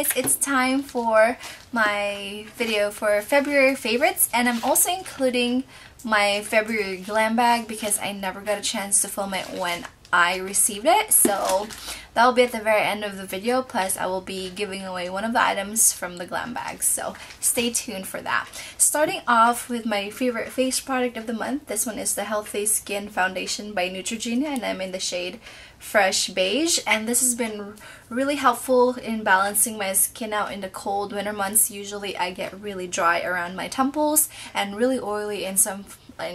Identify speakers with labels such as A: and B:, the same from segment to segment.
A: guys, it's time for my video for February favorites, and I'm also including my February glam bag because I never got a chance to film it when I received it, so that will be at the very end of the video. Plus I will be giving away one of the items from the glam bag, so stay tuned for that. Starting off with my favorite face product of the month, this one is the Healthy Skin Foundation by Neutrogena, and I'm in the shade Fresh Beige, and this has been really helpful in balancing my skin out in the cold winter months. Usually I get really dry around my temples and really oily in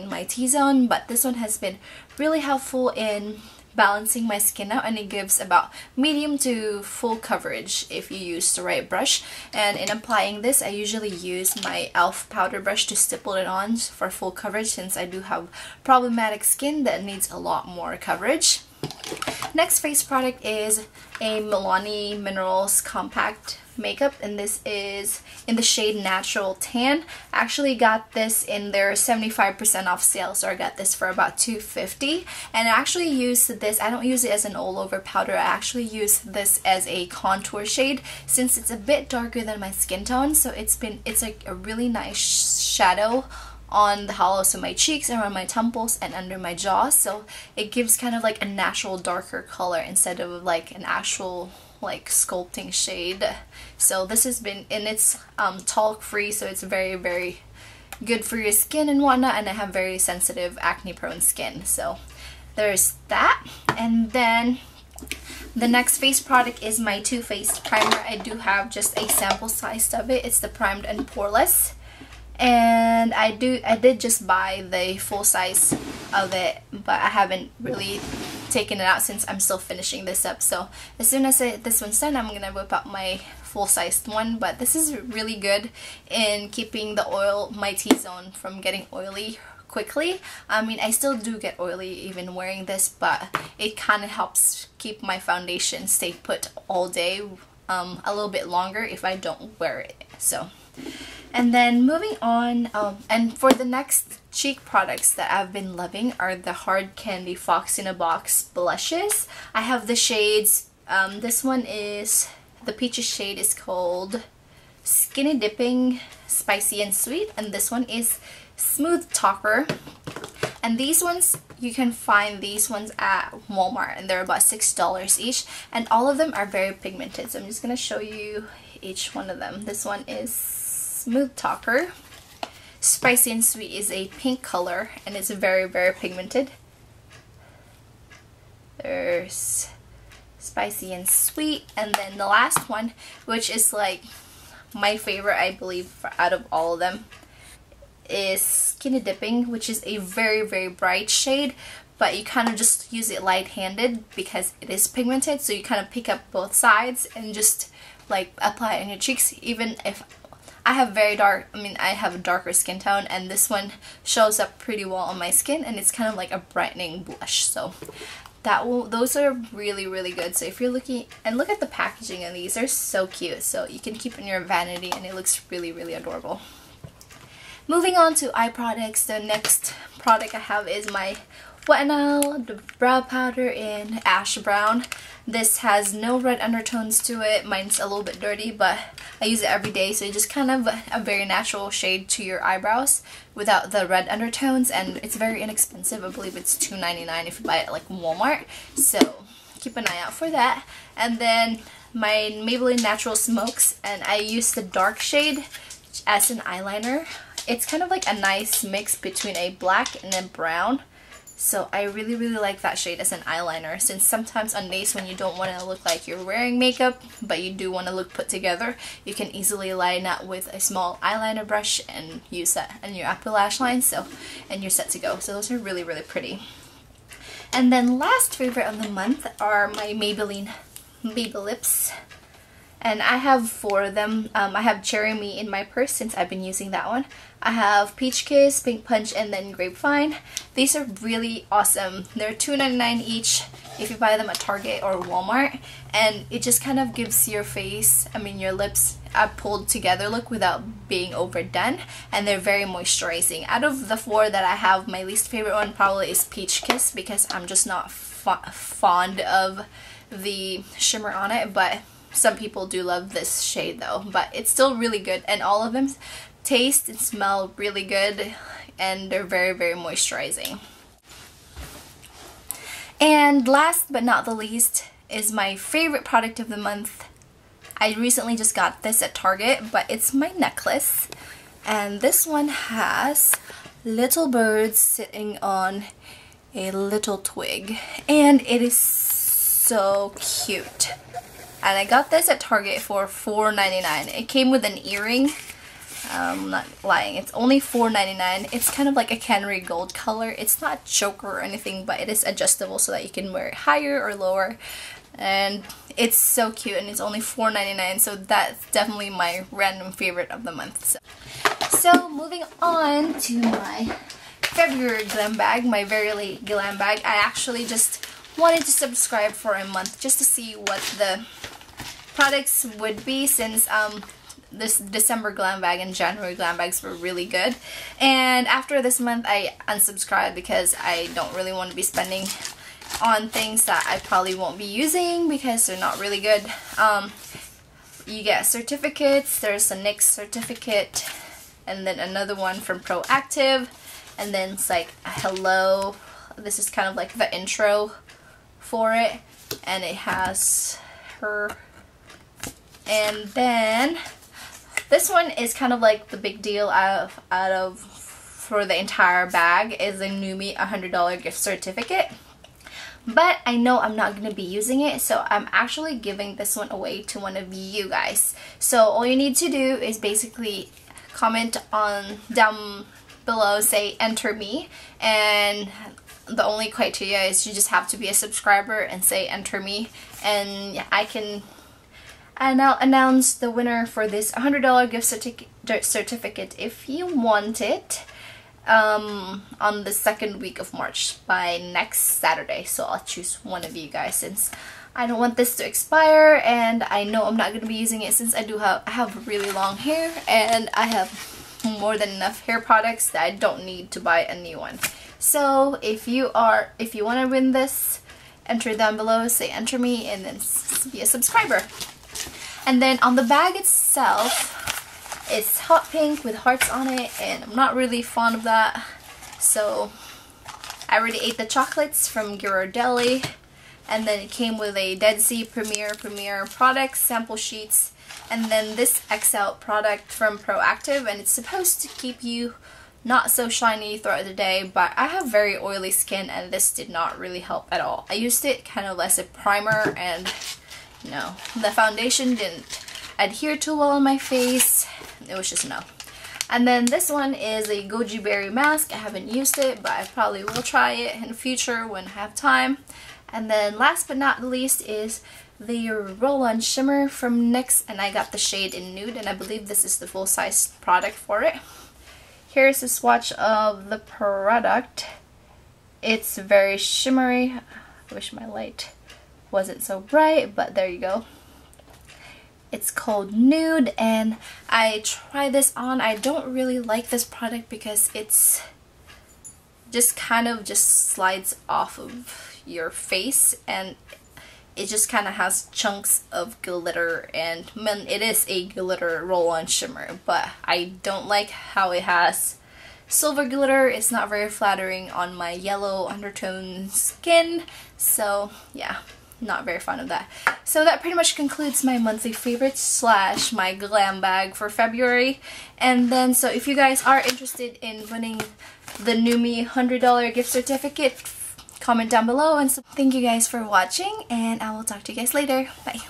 A: my T-zone, but this one has been really helpful in balancing my skin out, and it gives about medium to full coverage if you use the right brush. And in applying this, I usually use my e.l.f. powder brush to stipple it on for full coverage, since I do have problematic skin that needs a lot more coverage. Next face product is a Milani Minerals Compact Makeup, and this is in the shade Natural Tan. I actually got this in their 75% off sale, so I got this for about $2.50. And I actually use this, I don't use it as an all-over powder, I actually use this as a contour shade since it's a bit darker than my skin tone, so it's like a really nice shadow on the hollows of my cheeks, around my temples, and under my jaw, so it gives kind of like a natural darker color instead of like an actual like sculpting shade. So this has been, and it's talc free, so it's very good for your skin and whatnot, and I have very sensitive acne prone skin, so there's that. And then the next face product is my Too Faced primer. I do have just a sample size of it. It's the Primed and Poreless, and I did just buy the full size of it, but I haven't really taken it out since I'm still finishing this up. So as soon as this one's done, I'm gonna whip out my full-sized one. But this is really good in keeping my T-zone from getting oily quickly. I mean, I still do get oily even wearing this, but it kind of helps keep my foundation stay put all day, a little bit longer if I don't wear it. So, and then moving on, and for the next cheek products that I've been loving are the Hard Candy Fox in a Box blushes. I have the shades, this one is, the peachy shade is called Skinny Dipping Spicy and Sweet, and this one is Smooth Talker. And these ones, you can find these ones at Walmart, and they're about $6 each, and all of them are very pigmented. So I'm just going to show you each one of them. This one is Smooth Talker. Spicy and Sweet is a pink color, and it's very pigmented. There's Spicy and Sweet, and then the last one, which is like my favorite, I believe, out of all of them, is Skinny Dipping, which is a very bright shade, but you kind of just use it light-handed because it is pigmented, so you kind of pick up both sides and just like apply it on your cheeks. Even if I have I have a darker skin tone, and this one shows up pretty well on my skin, and it's kind of like a brightening blush. So those are really good. So if you're looking, and look at the packaging of these, they're so cute. So you can keep in your vanity, and it looks really adorable. Moving on to eye products, the next product I have is my Wet n Wild, the brow powder in Ash Brown. This has no red undertones to it. Mine's a little bit dirty, but I use it every day, so it's just kind of a very natural shade to your eyebrows without the red undertones, and it's very inexpensive. I believe it's $2.99 if you buy it at like Walmart, so keep an eye out for that. And then my Maybelline Natural Smokes, and I use the dark shade as an eyeliner. It's kind of like a nice mix between a black and a brown. So I really like that shade as an eyeliner, since sometimes on days when you don't want to look like you're wearing makeup, but you do want to look put together, you can easily line that with a small eyeliner brush and use that in your upper lash line, and you're set to go. So those are really pretty. And then last favorite of the month are my Maybelline Baby Lips. And I have 4 of them. I have Cherry Me in my purse since I've been using that one. I have Peach Kiss, Pink Punch, and then Grapevine. These are really awesome. They're $2.99 each if you buy them at Target or Walmart. And it just kind of gives your face, your lips, a pulled together look without being overdone. And they're very moisturizing. Out of the 4 that I have, my least favorite one probably is Peach Kiss, because I'm just not fond of the shimmer on it. But some people do love this shade though, but it's still really good, and all of them taste and smell really good, and they're very, very moisturizing. And last but not the least is my favorite product of the month. I recently just got this at Target, but it's my necklace, and this one has little birds sitting on a little twig, and it is so cute. And I got this at Target for $4.99. It came with an earring. I'm not lying, it's only $4.99. It's kind of like a canary gold color. It's not choker or anything, but it is adjustable so that you can wear it higher or lower. And it's so cute, and it's only $4.99, so that's definitely my random favorite of the month. So moving on to my February glam bag, my very late glam bag. I actually just wanted to subscribe for a month just to see what the products would be, since this December glam bag and January glam bags were really good. And after this month I unsubscribed because I don't really want to be spending on things that I probably won't be using because they're not really good. You get certificates. There's a NYX certificate, and then another one from Proactive, and then it's like a hello. This is kind of like the intro for it, and it has her. And then this one is kind of like the big deal out of for the entire bag, is a Nume $100 gift certificate. But I know I'm not going to be using it, so I'm actually giving this one away to one of you guys. So all you need to do is basically comment on down below, say enter me, and the only criteria is you just have to be a subscriber and say enter me, and I can announce the winner for this $100 gift certificate if you want it. On the second week of March, by next Saturday. So I'll choose one of you guys, since I don't want this to expire, and I know I'm not going to be using it since I have really long hair, and I have more than enough hair products that I don't need to buy a new one. So if you want to win this, enter down below, say enter me, and then be a subscriber. And then on the bag itself, it's hot pink with hearts on it, and I'm not really fond of that. So I already ate the chocolates from Ghirardelli, and then it came with a Dead Sea Premier products, sample sheets, and then this X Out product from Proactive, and it's supposed to keep you not so shiny throughout the day, but I have very oily skin, and this did not really help at all. I used it kind of as a primer, and you know, the foundation didn't adhere too well on my face. It was just no. And then this one is a goji berry mask. I haven't used it, but I probably will try it in the future when I have time. And then last but not least is the roll-on shimmer from NYX, and I got the shade in nude, and I believe this is the full-size product for it. Here's a swatch of the product. It's very shimmery. I wish my light wasn't so bright, but there you go. It's called Nude, and I tried this on. I don't really like this product because it's just kind of just slides off of your face, and it just kind of has chunks of glitter, and it is a glitter roll-on shimmer, but I don't like how it has silver glitter. It's not very flattering on my yellow undertone skin, so yeah, not very fond of that. So that pretty much concludes my monthly favorites slash my glam bag for February. And then, so if you guys are interested in winning the Nume $100 gift certificate, comment down below. And so thank you guys for watching, and I will talk to you guys later. Bye.